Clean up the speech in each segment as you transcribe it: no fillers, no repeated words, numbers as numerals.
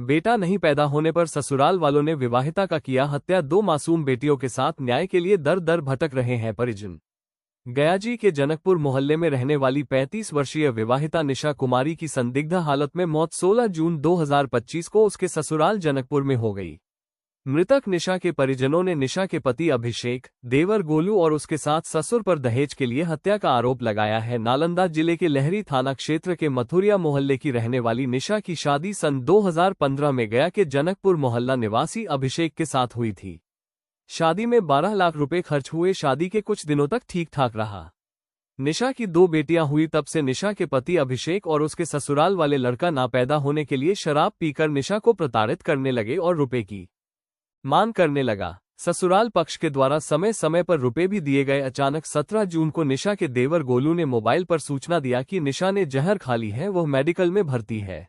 बेटा नहीं पैदा होने पर ससुराल वालों ने विवाहिता का किया हत्या। 2 मासूम बेटियों के साथ न्याय के लिए दर दर भटक रहे हैं परिजन। गयाजी के जनकपुर मोहल्ले में रहने वाली 35 वर्षीय विवाहिता निशा कुमारी की संदिग्ध हालत में मौत 16 जून 2025 को उसके ससुराल जनकपुर में हो गई। मृतक निशा के परिजनों ने निशा के पति अभिषेक, देवर गोलू और उसके साथ ससुर पर दहेज के लिए हत्या का आरोप लगाया है। नालंदा जिले के लहरी थाना क्षेत्र के मथुरिया मोहल्ले की रहने वाली निशा की शादी सन 2015 में गया के जनकपुर मोहल्ला निवासी अभिषेक के साथ हुई थी। शादी में 12 लाख रुपए खर्च हुए। शादी के कुछ दिनों तक ठीक ठाक रहा। निशा की 2 बेटियां हुई। तब से निशा के पति अभिषेक और उसके ससुराल वाले लड़का ना पैदा होने के लिए शराब पीकर निशा को प्रताड़ित करने लगे और रुपए की मांग करने लगा। ससुराल पक्ष के द्वारा समय समय पर रुपए भी दिए गए। अचानक 17 जून को निशा के देवर गोलू ने मोबाइल पर सूचना दिया कि निशा ने जहर खा ली है, वह मेडिकल में भर्ती है।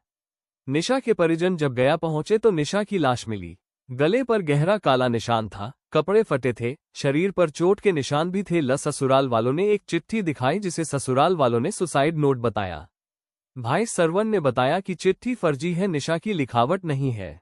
निशा के परिजन जब गया पहुंचे तो निशा की लाश मिली। गले पर गहरा काला निशान था, कपड़े फटे थे, शरीर पर चोट के निशान भी थे। ससुराल वालों ने एक चिट्ठी दिखाई जिसे ससुराल वालों ने सुसाइड नोट बताया। भाई सरवन ने बताया कि चिट्ठी फर्जी है, निशा की लिखावट नहीं है।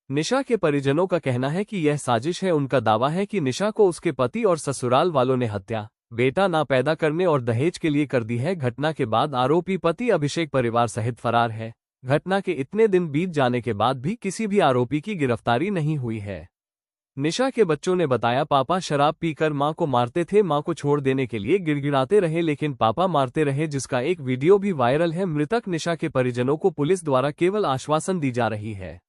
निशा के परिजनों का कहना है कि यह साजिश है। उनका दावा है कि निशा को उसके पति और ससुराल वालों ने हत्या, बेटा ना पैदा करने और दहेज के लिए कर दी है। घटना के बाद आरोपी पति अभिषेक परिवार सहित फरार है। घटना के इतने दिन बीत जाने के बाद भी किसी भी आरोपी की गिरफ्तारी नहीं हुई है। निशा के बच्चों ने बताया, पापा शराब पीकर मां को मारते थे, मां को छोड़ देने के लिए गिड़गिड़ाते रहे लेकिन पापा मारते रहे, जिसका एक वीडियो भी वायरल है। मृतक निशा के परिजनों को पुलिस द्वारा केवल आश्वासन दी जा रही है।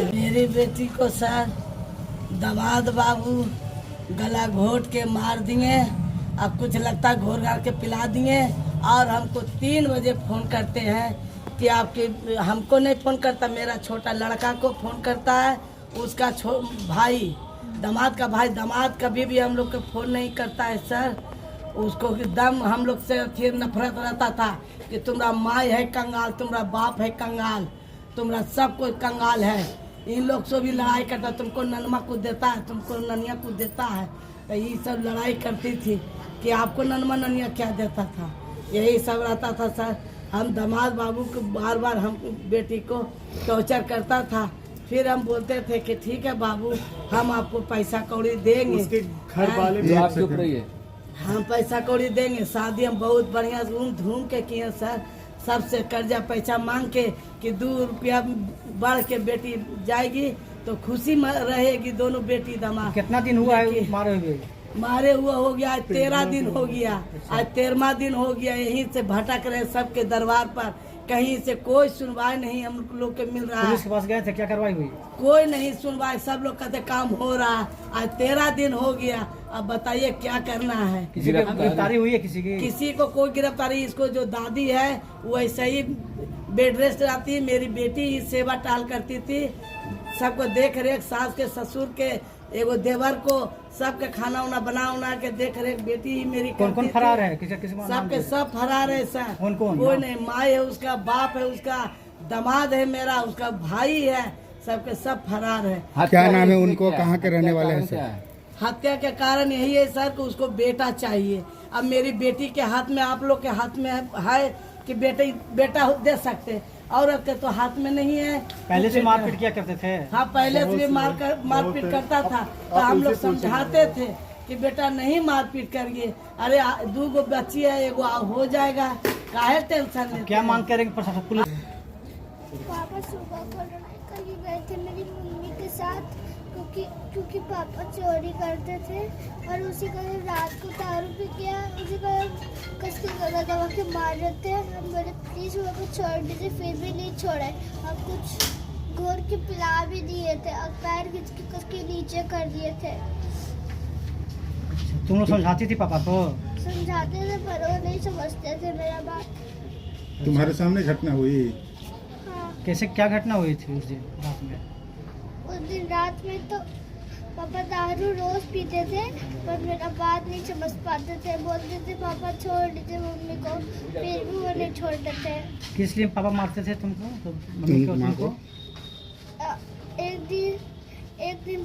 मेरी बेटी को सर दामाद बाबू गला घोट के मार दिए। अब कुछ लगता घोर घाट के पिला दिए और हमको 3 बजे फोन करते हैं कि आपके, हमको नहीं फोन करता, मेरा छोटा लड़का को फोन करता है। उसका भाई, दामाद का भाई, दामाद कभी भी हम लोग को फोन नहीं करता है सर। उसको दम हम लोग से फिर नफरत रहता था कि तुम्हारा माँ है कंगाल, तुम्हारा बाप है कंगाल, तुम्हारा सब कोई कंगाल है। इन लोग से भी लड़ाई करता, तुमको ननमा को देता है, तुमको ननिया को देता है। तो ये सब लड़ाई करती थी कि आपको ननमा ननिया क्या देता था, यही सब रहता था सर। हम दामाद बाबू को बार बार हम बेटी को टॉर्चर करता था। फिर हम बोलते थे कि ठीक है बाबू, हम आपको पैसा कौड़ी देंगे, उसके घर वाले भी आपके ऊपर ही है, हम पैसा कौड़ी देंगे। शादी हम बहुत बढ़िया धूम के किए सर, सबसे कर्जा पैसा मांग के कि 2 रुपया बढ़ के बेटी जाएगी तो खुशी रहेगी दोनों बेटी दामाद। कितना दिन हुआ है मारे हुआ हो गया, आज 13 दिन हो गया, आज 13वां दिन हो गया। यहीं से भटक रहे सबके दरबार पर, कहीं से कोई सुनवाई नहीं हम लोग के मिल रहा है। पुलिस के पास गए थे, क्या कार्रवाई हुई? कोई नहीं सुनवाई, सब लोग कहते काम हो रहा। आज 13 दिन हो गया, अब बताइए क्या करना है। किसी की गिरफ्तारी हुई है? किसी को कोई गिरफ्तारी। इसको जो दादी है वो ऐसे ही बेड रेस्ट रहती है। मेरी बेटी ही सेवा टाल करती थी, सबको देख रेख, सास के ससुर के एगो देवर को सबके खाना उना बना के देख रेख बेटी ही मेरी। कौन फरार है? सबके सब फरार है सर। कौन? कोई नहीं, माँ है उसका, बाप है उसका, दामाद है मेरा, उसका भाई है, सबके सब फरार है। क्या नाम है उनको, कहाँ के रहने वाले हैं सर? हत्या के कारण यही है सर कि उसको बेटा चाहिए। अब मेरी बेटी के हाथ में, आप लोग के हाथ में है कि बेटा दे सकते, औरत के तो हाथ में नहीं है। पहले से मारपीट किया करते थे? हाँ, पहले से भी मारपीट करता था। तो हम लोग समझाते थे कि बेटा नहीं मारपीट करिए, अरे 2 गो बच्ची है, एगो हो जाएगा, काहे टेंशन लेते? क्या मांग करेंगे प्रशासन? पुलिस? पापा सुबह को लड़ाई करके गए थे मेरी मम्मी के साथ, क्योंकि पापा चोरी करते थे और उसी का रात को दारू पी के उसी का कस के गला दबा के मार देते हैं। हम बोले प्लीज वो को छोड़ दीजिए, फिर भी नहीं छोड़े और कुछ घोर के पिला भी दिए थे और पैर खींच के कस के नीचे कर दिए थे। तुम लोग समझाती थी पापा को? समझाते थे पर वो नहीं समझते थे मेरा बात। तुम्हारे सामने घटना हुई? हाँ। कैसे, क्या घटना हुई थी उस दिन रात में? उस दिन रात में तो पापा दारू रोज पीते थे पर मेरा बात नहीं समझ पाते थे, बोलते थे पापा छोड़ दीजिए मम्मी को, फिर भी वो नहीं छोड़ते थे। किस लिए पापा मारते थे तुमको? तो मम्मी को? एक दिन